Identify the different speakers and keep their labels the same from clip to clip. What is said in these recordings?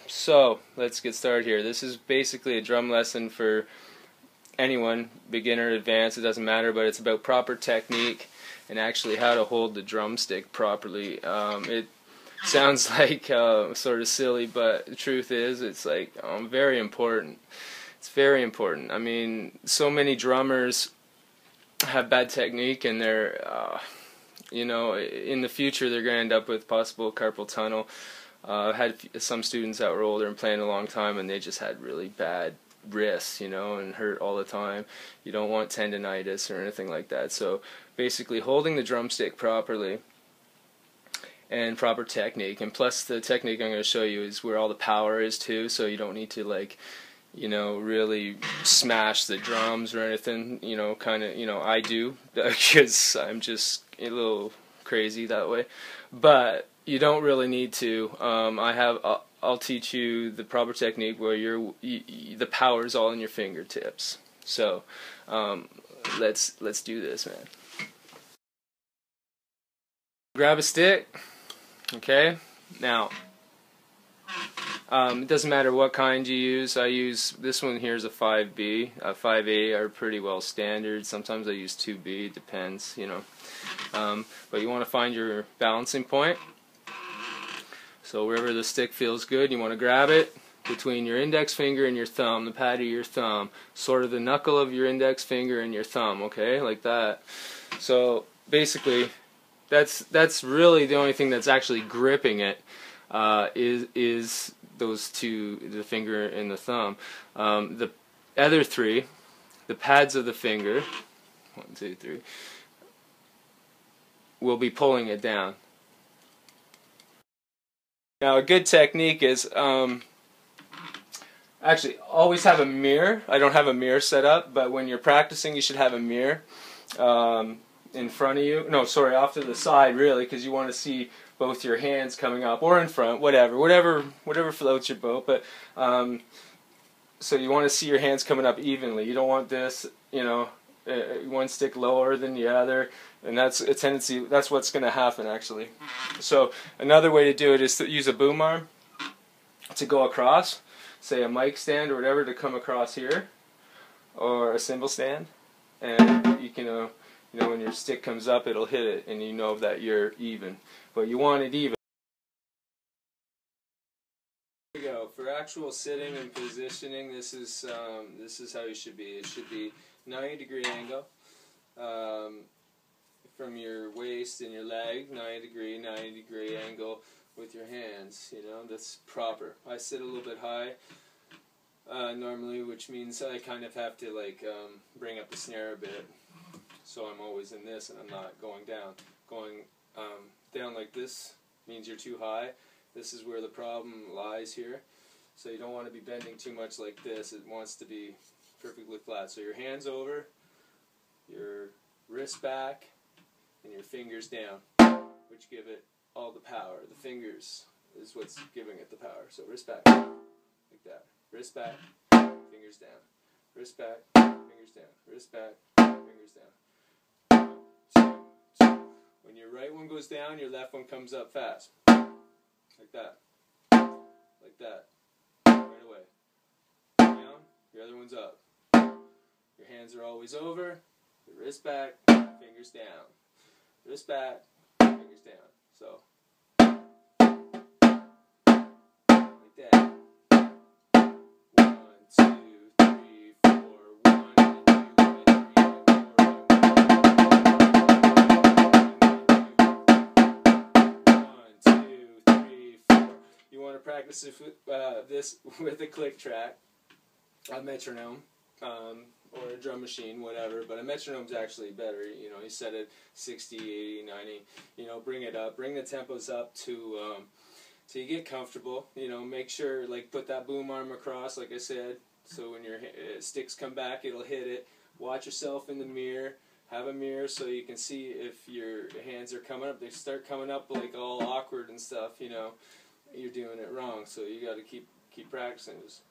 Speaker 1: So let's get started here. This is basically a drum lesson for anyone, beginner, advanced, it doesn't matter, but it's about proper technique and actually how to hold the drumstick properly. It sounds like sort of silly, but the truth is it's like very important. It's very important. I mean, so many drummers have bad technique, and they're you know, in the future they're going to end up with possible carpal tunnel. I've had some students that were older and playing a long time, and they just had really bad wrists, you know, and hurt all the time. You don't want tendinitis or anything like that. So basically holding the drumstick properly and proper technique, and plus the technique I'm going to show you is where all the power is too, so you don't need to, like, you know, really smash the drums or anything, you know, kind of, you know, I do because I'm just a little crazy that way, but you don't really need to. I'll teach you the proper technique where the power's all in your fingertips. So let's do this, man. Grab a stick. Okay. Now, it doesn't matter what kind you use. I use this one here is a 5B. 5A are pretty well standard. Sometimes I use 2B. It depends, you know. But you want to find your balancing point. So wherever the stick feels good, you want to grab it between your index finger and your thumb, the pad of your thumb, sort of the knuckle of your index finger and your thumb, okay, like that. So basically, that's really the only thing that's actually gripping it, is those two, the finger and the thumb. The other three, the pads of the finger, 1, 2, 3, will be pulling it down. Now, a good technique is actually always have a mirror. I don't have a mirror set up, but when you're practicing, you should have a mirror in front of you. No, sorry, off to the side, really, because you want to see both your hands coming up, or in front, whatever floats your boat. But so you want to see your hands coming up evenly. You don't want this, you know, one stick lower than the other, and that's a tendency. That's what's going to happen, actually. So another way to do it is to use a boom arm to go across, say a mic stand or whatever, to come across here, or a cymbal stand, and you can, you know, when your stick comes up, it'll hit it, and you know that you're even. But you want it even. Here we go. For actual sitting and positioning, this is how you should be. It should be 90-degree angle from your waist and your leg, 90-degree angle with your hands. You know, that's proper. I sit a little bit high normally, which means I kind of have to, like, bring up the snare a bit. So I'm always in this, and I'm not going down. Going down like this means you're too high. This is where the problem lies here. So you don't want to be bending too much like this. It wants to be perfectly flat. So your hands over, your wrist back, and your fingers down, which give it all the power. The fingers is what's giving it the power. So wrist back, like that. Wrist back, fingers down. Wrist back, fingers down. Wrist back, fingers down. 1, 2, 2. When your right one goes down, your left one comes up fast. Like that. Like that. Right away. Down, your other one's up. Your hands are always over, your wrist back, fingers down. Wrist back, fingers down. So, like that. 1, 2, 3, 4, 1, and 2, and 3, and 4, and 1, 2, 3, 4. You want to practice this with a click track, a metronome, or a drum machine, whatever, but a metronome's actually better. You know, you set it 60, 80, 90, you know, bring it up, bring the tempos up to so you get comfortable. You know, make sure, like, put that boom arm across, like I said, so when your sticks come back, it'll hit it. Watch yourself in the mirror. Have a mirror so you can see if your hands are coming up. They start coming up like all awkward and stuff, you know, you're doing it wrong. So you got to keep practicing. Just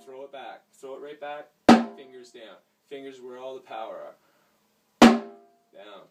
Speaker 1: throw it back. Throw it right back. Fingers down. Fingers where all the power are. Down.